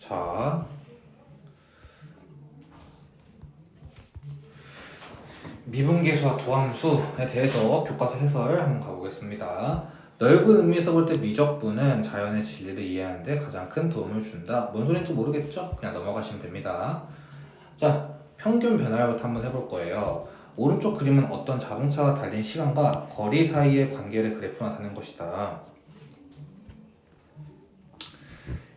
자, 미분계수와 도함수에 대해서 교과서 해설 한번 가보겠습니다. 넓은 의미에서 볼 때 미적분은 자연의 진리를 이해하는데 가장 큰 도움을 준다. 뭔 소린지 모르겠죠? 그냥 넘어가시면 됩니다. 자, 평균 변화율부터 한번 해볼 거예요. 오른쪽 그림은 어떤 자동차가 달린 시간과 거리 사이의 관계를 그래프로 나타낸 것이다.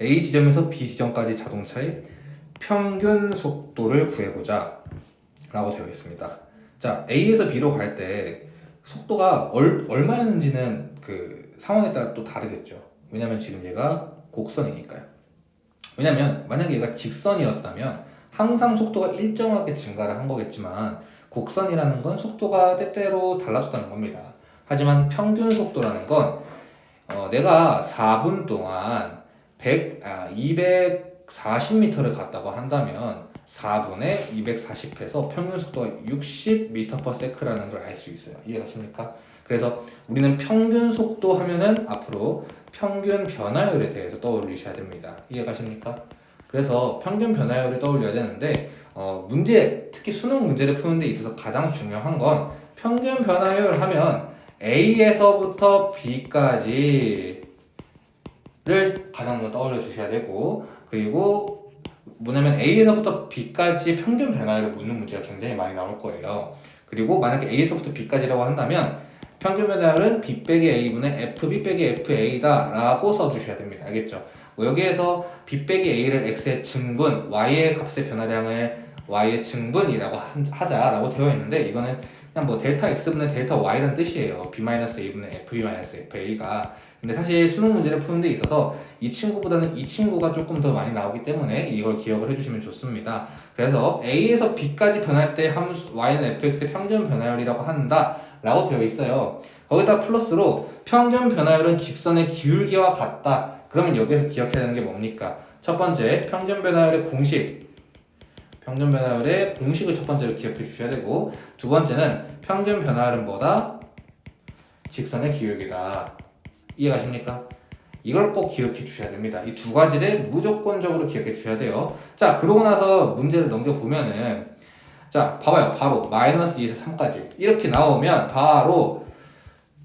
A 지점에서 B 지점까지 자동차의 평균 속도를 구해보자 라고 되어 있습니다. 자, A에서 B로 갈 때 속도가 얼마였는지는 그 상황에 따라 또 다르겠죠. 왜냐면 지금 얘가 곡선이니까요. 왜냐면 만약에 얘가 직선이었다면 항상 속도가 일정하게 증가를 한 거겠지만 곡선이라는 건 속도가 때때로 달라졌다는 겁니다. 하지만 평균 속도라는 건 내가 4분 동안 240m를 갔다고 한다면 4분의 240해서 평균 속도가 60m/s라는 걸 알 수 있어요. 이해가십니까? 그래서 우리는 평균 속도 하면은 앞으로 평균 변화율에 대해서 떠올리셔야 됩니다. 이해가십니까? 그래서 평균 변화율을 떠올려야 되는데 문제, 특히 수능 문제를 푸는 데 있어서 가장 중요한 건 평균 변화율 하면 A에서부터 B까지를 가장 먼저 떠올려 주셔야 되고, 그리고 뭐냐면 A에서부터 B까지 평균 변화율을 묻는 문제가 굉장히 많이 나올 거예요. 그리고 만약에 A에서부터 B까지라고 한다면 평균 변화율은 B 빼기 A분의 FB 빼기 FA다 라고 써주셔야 됩니다. 알겠죠? 뭐 여기에서 B 빼기 A를 X의 증분, Y의 값의 변화량을 Y의 증분이라고 하자라고 되어 있는데, 이거는 그냥 뭐 델타 X분의 델타 Y라는 뜻이에요. B-A분의 FB-FA가. 근데 사실 수능 문제를 푸는 데 있어서 이 친구보다는 이 친구가 조금 더 많이 나오기 때문에 이걸 기억을 해주시면 좋습니다. 그래서 A에서 B까지 변할 때 함수 Y는 fx의 평균 변화율이라고 한다 라고 되어 있어요. 거기다 플러스로 평균 변화율은 직선의 기울기와 같다. 그러면 여기에서 기억해야 되는 게 뭡니까? 첫 번째, 평균 변화율의 공식. 평균 변화율의 공식을 첫 번째로 기억해 주셔야 되고, 두 번째는 평균 변화율은 뭐다? 직선의 기울기다. 이해가십니까? 이걸 꼭 기억해 주셔야 됩니다. 이 두 가지를 무조건적으로 기억해 주셔야 돼요. 자, 그러고 나서 문제를 넘겨보면은, 자, 봐봐요. 바로 마이너스 2에서 3까지 이렇게 나오면 바로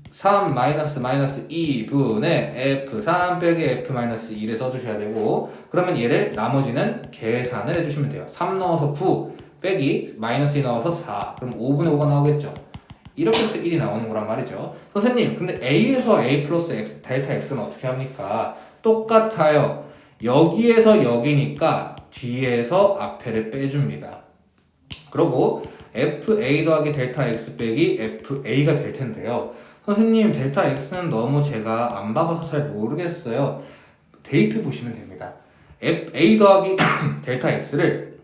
3 마이너스 2분의 F3 빼기 F-1을 써주셔야 되고, 그러면 얘를 나머지는 계산을 해주시면 돼요. 3 넣어서 9 빼기 마이너스 2 넣어서 4, 그럼 5분의 5가 나오겠죠. 이렇게 해서 1이 나오는 거란 말이죠. 선생님, 근데 A에서 A 플러스 X, 델타 X는 어떻게 합니까? 똑같아요. 여기에서 여기니까 뒤에서 앞에를 빼줍니다. 그러고 FA 더하기 델타 X 빼기 FA가 될 텐데요. 선생님, 델타 X는 너무 제가 안 봐봐서 잘 모르겠어요. 대입해 보시면 됩니다. A 더하기 델타 X를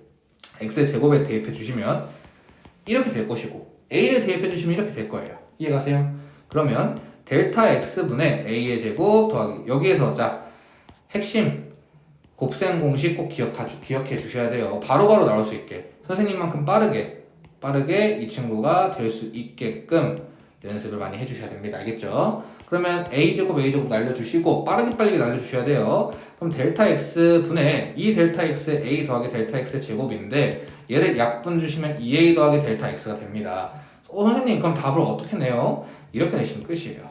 X의 제곱에 대입해 주시면 이렇게 될 것이고, A를 대입해 주시면 이렇게 될 거예요. 이해가세요? 그러면 델타 X분의 A의 제곱 더하기, 여기에서 자, 핵심 곱셈 공식 꼭 기억해 주셔야 돼요. 바로바로 나올 수 있게 선생님만큼 빠르게 이 친구가 될 수 있게끔 연습을 많이 해주셔야 됩니다. 알겠죠? 그러면 A제곱 날려주시고 빠르게 날려주셔야 돼요. 그럼 델타 X분의 이 델타 X A 더하기 델타 X 제곱인데, 얘를 약분 주시면 2A 더하기 델타 X가 됩니다. 선생님, 그럼 답을 어떻게 내요? 이렇게 내시면 끝이에요.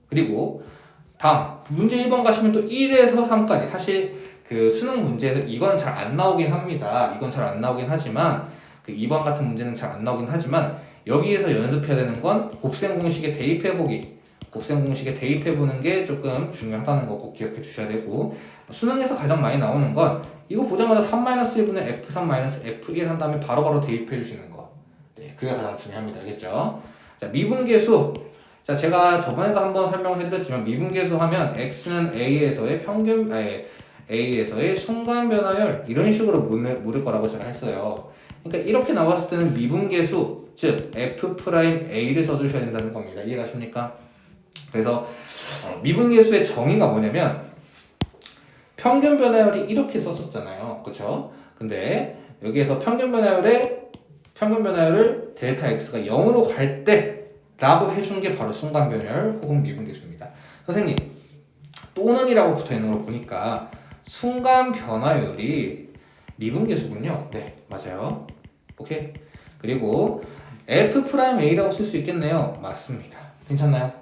그리고 다음 문제 1번 가시면 또 1에서 3까지, 사실 그 수능 문제에서 이건 잘 안 나오긴 합니다. 이건 잘 안 나오긴 하지만, 그 2번 같은 문제는 잘 안 나오긴 하지만, 여기에서 연습해야 되는 건 곱셈 공식에 대입해보기. 곱셈 공식에 대입해보는 게 조금 중요하다는 거 꼭 기억해 주셔야 되고, 수능에서 가장 많이 나오는 건 이거 보자마자 3-1분의 F3-F1 한 다음에 바로바로 대입해 주시는 거. 네, 그게 가장 중요합니다. 알겠죠? 자, 미분계수. 자, 제가 저번에도 한번 설명을 해드렸지만, 미분계수 하면 X는 A에서의 A에서의 순간 변화율, 이런 식으로 물을 거라고 제가 했어요. 그러니까 이렇게 나왔을 때는 미분계수, 즉 F'A를 써주셔야 된다는 겁니다. 이해가십니까? 그래서 미분계수의 정의가 뭐냐면, 평균 변화율이 이렇게 썼었잖아요. 그쵸? 근데 여기에서 평균 변화율을 델타 X가 0으로 갈 때 라고 해준 게 바로 순간 변화율 혹은 미분계수입니다. 선생님, 또는이라고 붙어 있는 걸 보니까 순간 변화율이 미분계수군요. 네, 맞아요. 오케이. 그리고 F'A라고 쓸 수 있겠네요. 맞습니다. 괜찮나요?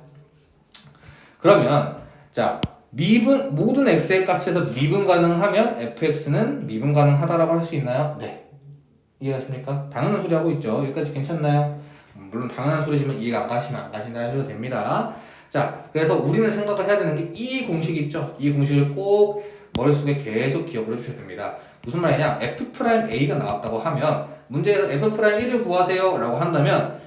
그러면 자, 모든 x의 값에서 미분 가능하면 fx는 미분 가능하다라고 할 수 있나요? 네. 이해가십니까? 당연한 소리 하고 있죠. 여기까지 괜찮나요? 물론 당연한 소리지만 이해가 안 가시면 안 가신다 하셔도 됩니다. 자, 그래서 우리는 생각을 해야 되는 게 이 공식 있죠? 이 공식을 꼭 머릿속에 계속 기억을 해주셔야 됩니다. 무슨 말이냐? F'A가 나왔다고 하면 문제에서 F'A를 구하세요 라고 한다면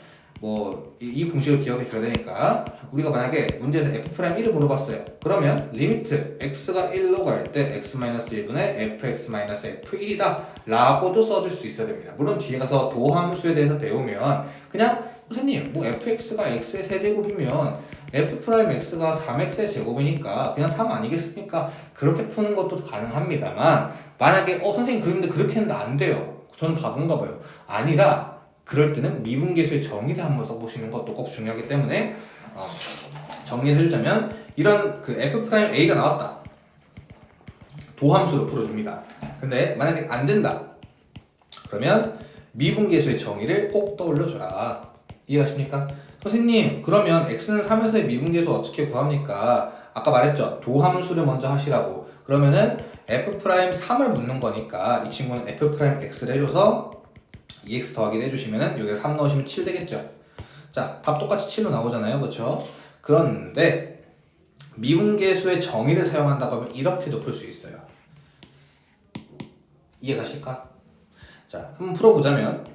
이 공식을 기억해 줘야 되니까 우리가 만약에 문제에서 F'A를 물어봤어요. 그러면 리미트 x가 1로 갈 때 x-1분의 fx-f1이다 라고도 써줄 수 있어야 됩니다. 물론 뒤에 가서 도함수에 대해서 배우면 그냥 선생님 fx가 x의 세제곱이면 f'x가 3x의 제곱이니까 그냥 3 아니겠습니까? 그렇게 푸는 것도 가능합니다만 만약에 선생님 그런데 그렇게 했는데 안 돼요. 저는 바본가 봐요. 아니라 그럴 때는 미분계수의 정의를 한번 써보시는 것도 꼭 중요하기 때문에 정리를 해주자면 이런 그 F'A가 나왔다. 도함수로 풀어줍니다. 근데 만약에 안 된다. 그러면 미분계수의 정의를 꼭 떠올려줘라. 이해가십니까? 선생님 그러면 x는 3에서의 미분계수 어떻게 구합니까? 아까 말했죠. 도함수를 먼저 하시라고. 그러면은 F'3을 묻는 거니까 이 친구는 F'x를 해줘서 2x 더하기를 해주시면은 여기에 3 넣으시면 7 되겠죠. 자, 답 똑같이 7로 나오잖아요. 그렇죠? 그런데 미분계수의 정의를 사용한다고 하면 이렇게도 풀 수 있어요. 이해가실까? 자, 한번 풀어보자면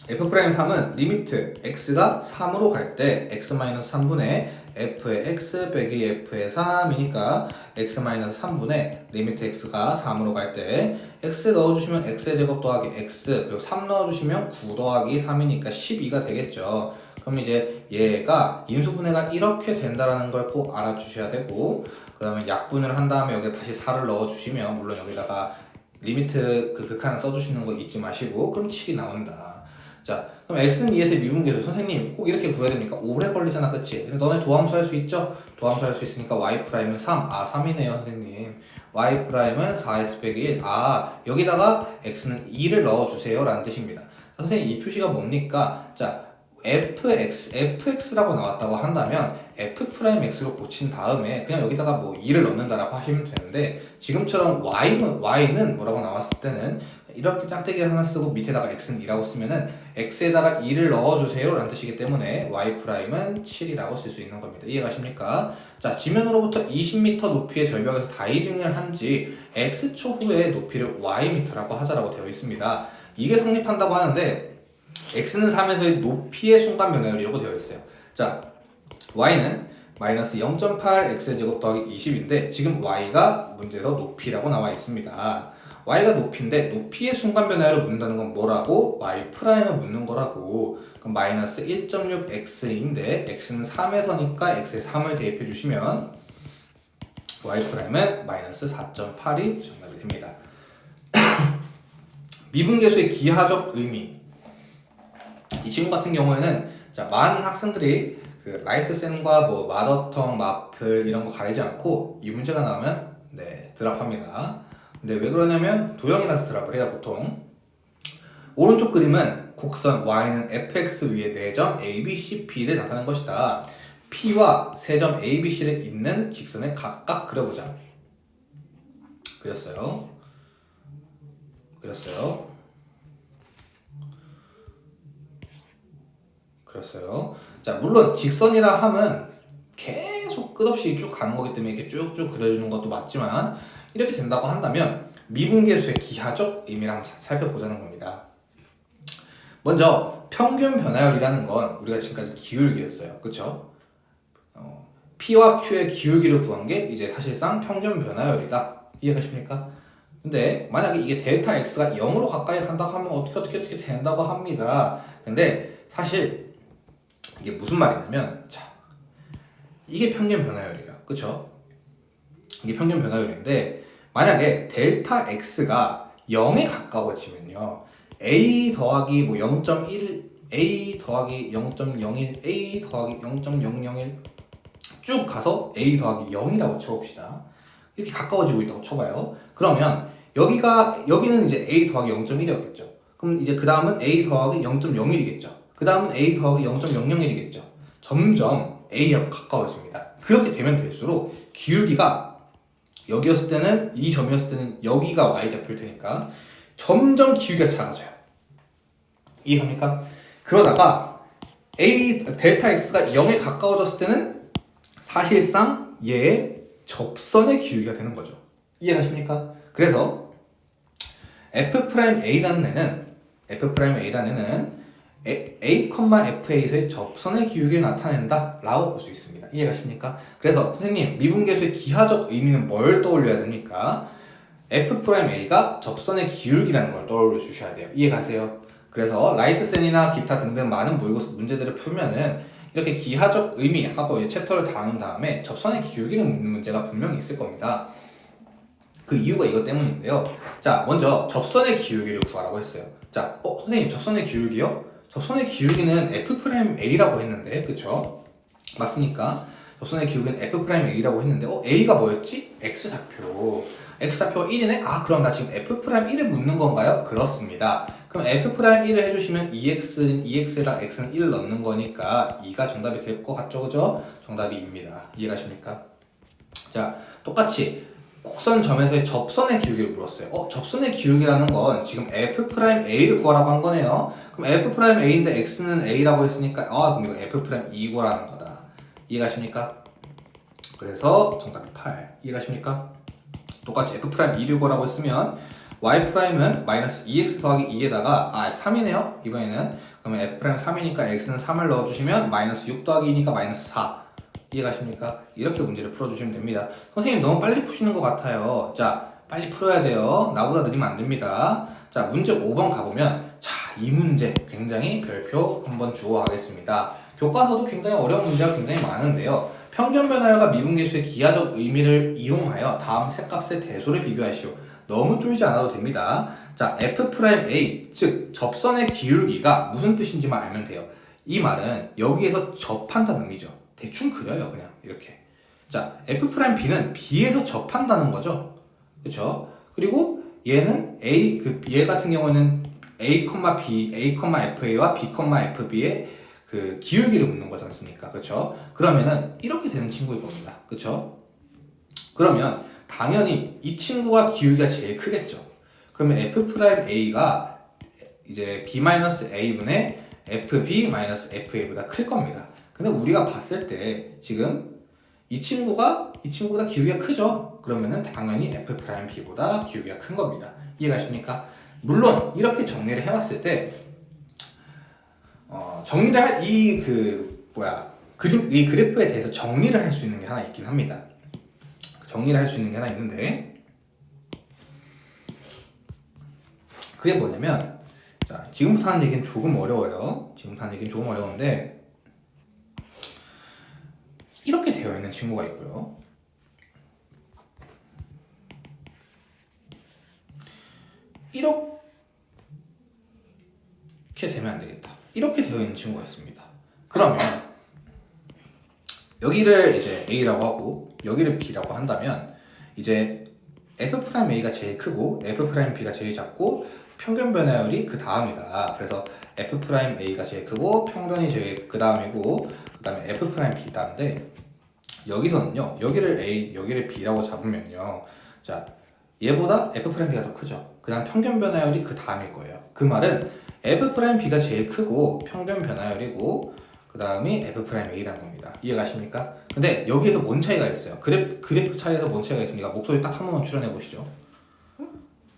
F'3은 리미트 x가 3으로 갈 때 x-3분의 f의 x 빼기 f의 3이니까 x-3분의 리미트 x가 3으로 갈 때 x 넣어주시면 x의 제곱 더하기 x 그리고 3 넣어주시면 9 더하기 3이니까 12가 되겠죠. 그럼 이제 얘가 인수분해가 이렇게 된다라는 걸 꼭 알아주셔야 되고 그 다음에 약분을 한 다음에 여기다 다시 4를 넣어주시면 물론 여기다가 리미트 그 극한 써주시는 거 잊지 마시고 그럼 7이 나온다. 자, 그럼 x는 2에서의 미분계수 선생님 꼭 이렇게 구해야 됩니까? 오래 걸리잖아, 그치? 근데 너네 도함수 할 수 있죠? 도함수 할 수 있으니까 y'은 3. 3이네요, 선생님. y'은 4x 빼기 1. 여기다가 x는 2를 넣어주세요 라는 뜻입니다. 자, 선생님 이 표시가 뭡니까? 자, fx라고 나왔다고 한다면 f'x로 고친 다음에 그냥 여기다가 2를 넣는다라고 하시면 되는데 지금처럼 y는 뭐라고 나왔을 때는 이렇게 짝대기를 하나 쓰고 밑에다가 x는 2라고 쓰면은 x에다가 2를 넣어주세요 라는 뜻이기 때문에 y'은 7이라고 쓸 수 있는 겁니다. 이해가십니까? 자, 지면으로부터 20m 높이의 절벽에서 다이빙을 한지 x초 후의 높이를 ym라고 하자라고 되어 있습니다. 이게 성립한다고 하는데 x는 3에서의 높이의 순간 변화율이라고 되어 있어요. 자, y는 마이너스 0.8 x제곱 더하기 20인데 지금 y가 문제에서 높이라고 나와 있습니다. y가 높이인데 높이의 순간 변화율을 묻는다는 건 뭐라고? y'을 묻는 거라고. 그럼 마이너스 1.6 x인데 x는 3에서니까 x에 3을 대입해 주시면 y'은 마이너스 4.8이 정답이 됩니다. 미분계수의 기하적 의미. 이 친구 같은 경우에는 자, 많은 학생들이 그 라이트센과 마더텅, 마플 이런 거 가리지 않고 이 문제가 나오면 드랍합니다. 근데 왜 그러냐면 도형이라서 드랍을 해요 보통. 오른쪽 그림은 곡선 y는 fx 위에 4점 ABCP를 나타낸 것이다. P와 3점 ABC를 잇는 직선을 각각 그려보자. 그렸어요. 자, 물론 직선이라 하면 계속 끝없이 쭉 가는 거기 때문에 이렇게 쭉쭉 그려주는 것도 맞지만 이렇게 된다고 한다면 미분계수의 기하적 의미를 한번 살펴보자는 겁니다. 먼저 평균 변화율이라는 건 우리가 지금까지 기울기였어요. 그쵸? P와 Q의 기울기를 구한 게 이제 사실상 평균 변화율이다. 이해가십니까? 근데 만약에 이게 델타 X가 0으로 가까이 간다고 하면 어떻게 된다고 합니다. 근데 사실 이게 무슨 말이냐면 자, 이게 평균 변화율이에요. 그쵸? 이게 평균 변화율인데 만약에 델타 X가 0에 가까워지면요 A 더하기 0.1 A 더하기 0.01 A 더하기 0.001 쭉 가서 A 더하기 0이라고 쳐봅시다. 이렇게 가까워지고 있다고 쳐봐요. 그러면 여기는 이제 a 더하기 0.1이었겠죠. 그럼 이제 그 다음은 a 더하기 0.01이겠죠. 그 다음은 a 더하기 0.001이겠죠. 점점 a하고 가까워집니다. 그렇게 되면 될수록 기울기가 여기였을 때는 이 점이었을 때는 여기가 y좌표일 테니까 점점 기울기가 작아져요. 이해합니까? 그러다가 델타 x가 0에 가까워졌을 때는 사실상 얘의 접선의 기울기가 되는 거죠. 이해가십니까? 그래서 f'A라는 애는 A, FA에서의 접선의 기울기를 나타낸다 라고 볼 수 있습니다. 이해가십니까? 그래서 선생님 미분계수의 기하적 의미는 뭘 떠올려야 됩니까? f'A가 접선의 기울기라는 걸 떠올려 주셔야 돼요. 이해가세요? 그래서 라이트센이나 기타 등등 많은 모의고사 문제들을 풀면은 이렇게 기하적 의미하고 챕터를 다룬 다음에 접선의 기울기를 묻는 문제가 분명히 있을 겁니다. 그 이유가 이것 때문인데요. 자, 먼저 접선의 기울기를 구하라고 했어요. 자, 선생님 접선의 기울기요? 접선의 기울기는 f'A라고 했는데, 그쵸? 맞습니까? 접선의 기울기는 f'A라고 했는데, A가 뭐였지? X좌표. X좌표가 1이네? 아, 그럼 나 지금 f'를 묻는 건가요? 그렇습니다. 그럼 f'1을 해주시면 2x에다 x는 1을 넣는 거니까 2가 정답이 될 것 같죠? 그죠? 정답이 2입니다. 이해가십니까? 자, 똑같이 곡선점에서의 접선의 기울기를 물었어요. 접선의 기울기라는 건 지금 f'A를 구하라고 한 거네요. 그럼 f'A인데 x는 a라고 했으니까 그럼 이거 f'E 구하라는 거다. 이해가십니까? 그래서 정답이 8. 이해가십니까? 똑같이 f'E를 구하라고 했으면 y'은 마이너스 2x 더하기 2에다가 3이네요. 이번에는 그러면 f' 3이니까 x는 3을 넣어주시면 마이너스 6 더하기 2니까 마이너스 4. 이해가십니까? 이렇게 문제를 풀어주시면 됩니다. 선생님 너무 빨리 푸시는 것 같아요. 자, 빨리 풀어야 돼요. 나보다 느리면 안 됩니다. 자, 문제 5번 가보면 이 문제 굉장히 별표 한번 주어 가겠습니다. 교과서도 굉장히 어려운 문제가 굉장히 많은데요. 평균 변화율과 미분계수의 기하적 의미를 이용하여 다음 세 값의 대소를 비교하시오. 너무 쫄지 않아도 됩니다. 자, f'A, 즉 접선의 기울기가 무슨 뜻인지만 알면 돼요. 이 말은 여기에서 접한다는 의미죠. 대충 그려요, 그냥 이렇게. 자, f'B는 B에서 접한다는 거죠. 그렇죠? 그리고 얘는 얘 같은 경우는 A, B, A, FA와 B, FB의 그 기울기를 묻는 거지 않습니까? 그렇죠? 그러면은 이렇게 되는 친구일 겁니다. 그렇죠? 그러면 당연히 이 친구가 기울기가 제일 크겠죠. 그러면 f'A가 이제 B-A분의 FB-FA보다 클 겁니다. 근데 우리가 봤을 때 지금 이 친구보다 기울기가 크죠. 그러면은 당연히 f'B보다 기울기가 큰 겁니다. 이해가십니까? 물론 이렇게 정리를 해봤을 때 정리를 할 이 그래프에 대해서 정리를 할 수 있는 게 하나 있긴 합니다. 정리를 할 수 있는 게 하나 있는데 그게 뭐냐면 자, 지금부터 하는 얘기는 조금 어려워요. 어려운데 이렇게 되어 있는 친구가 있고요. 이렇게 되면 안 되겠다. 이렇게 되어 있는 친구가 있습니다. 그러면 여기를 이제 A라고 하고 여기를 B라고 한다면 이제 f'A가 제일 크고 f'B가 제일 작고 평균 변화율이 그 다음이다. 그래서 f'A가 제일 크고 평균이 제일 그 다음이고 그 다음에 f'B다인데 여기서는요. 여기를 A, 여기를 B라고 잡으면요. 자, 얘보다 f'B가 더 크죠. 그 다음 평균 변화율이 그 다음일 거예요. 그 말은 f'B가 제일 크고 평균 변화율이고 그 다음이 f'A라는 겁니다. 이해가십니까? 근데 여기에서 뭔 차이가 있어요? 그래프 차이에서 뭔 차이가 있습니까? 목소리 딱 한 번만 출연해 보시죠.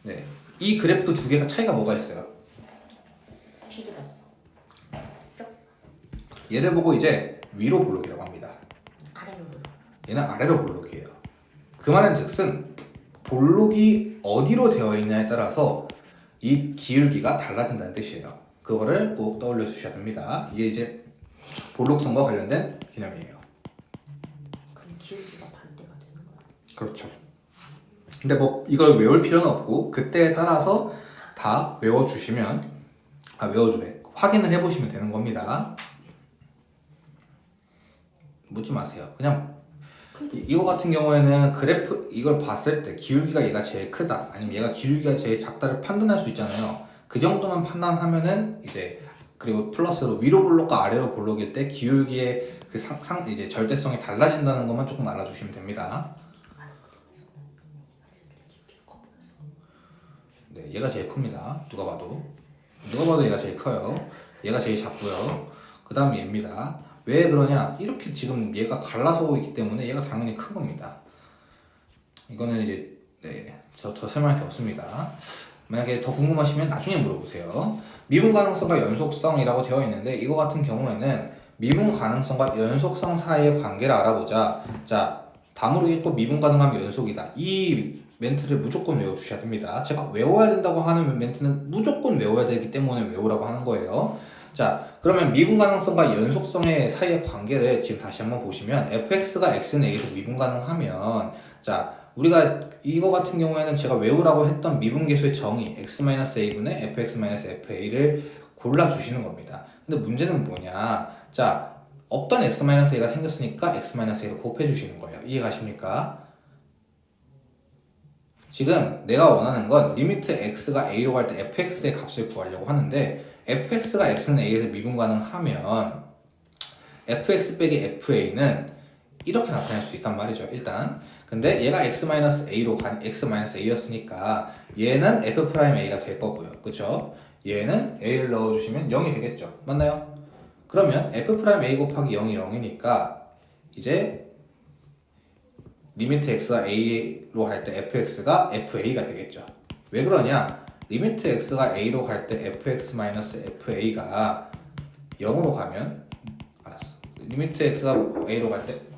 네, 이 그래프 두 개가 차이가 뭐가 있어요? 뒤집었어. 얘를 보고 이제 위로 볼록이라고 합니다. 아래로 볼록. 얘는 아래로 볼록이에요. 그 말은 즉슨 볼록이 어디로 되어 있냐에 따라서 이 기울기가 달라진다는 뜻이에요. 그거를 꼭 떠올려 주셔야 됩니다. 이게 이제 볼록성과 관련된 개념이에요. 그럼 기울기가 반대가 되는 거야? 그렇죠. 근데 뭐 이걸 외울 필요는 없고 그때에 따라서 다 외워주시면 확인을 해보시면 되는 겁니다. 묻지 마세요. 그냥 이거 같은 경우에는 그래프 이걸 봤을 때 기울기가 얘가 제일 크다 아니면 얘가 기울기가 제일 작다를 판단할 수 있잖아요. 그 정도만 판단하면은 이제 그리고 플러스로 위로 블록과 아래로 블록일 때 기울기의 그 이제 절대성이 달라진다는 것만 조금 알아두시면 됩니다. 네, 얘가 제일 큽니다. 누가 봐도 얘가 제일 커요. 얘가 제일 작고요. 그 다음에 얘입니다. 왜 그러냐? 이렇게 지금 얘가 갈라서 있기 때문에 얘가 당연히 큰 겁니다. 이거는 이제 더 설명할 게 없습니다. 만약에 더 궁금하시면 나중에 물어보세요. 미분 가능성과 연속성이라고 되어 있는데 이거 같은 경우에는 미분 가능성과 연속성 사이의 관계를 알아보자. 자, 다모르겠고 미분 가능하면 연속이다. 이 멘트를 무조건 외워주셔야 됩니다. 제가 외워야 된다고 하는 멘트는 무조건 외워야 되기 때문에 외우라고 하는 거예요. 자, 그러면 미분 가능성과 연속성의 사이의 관계를 지금 다시 한번 보시면 fx가 x는 a에서 미분 가능하면 자, 우리가 이거 같은 경우에는 제가 외우라고 했던 미분계수의 정의 x-a분의 fx-fa를 골라주시는 겁니다. 근데 문제는 뭐냐? 자, 없던 x-a가 생겼으니까 x-a를 곱해 주시는 거예요. 이해가십니까? 지금 내가 원하는 건 리미트 x가 a로 갈 때 fx의 값을 구하려고 하는데 fx가 x는 a에서 미분 가능하면 fx 빼기 fa는 이렇게 나타낼 수 있단 말이죠. 일단 근데 얘가 x-a로 간 x-a였으니까 얘는 f'a가 될 거고요. 그쵸? 얘는 a를 넣어주시면 0이 되겠죠. 맞나요? 그러면 f'a 곱하기 0이 0이니까 이제 리미트 x가 a로 갈 때 fx가 fa가 되겠죠. 왜 그러냐? 리미트 x가 a로 갈 때 fx-fa가 0으로 가면 알았어. 리미트 x가 a로 갈 때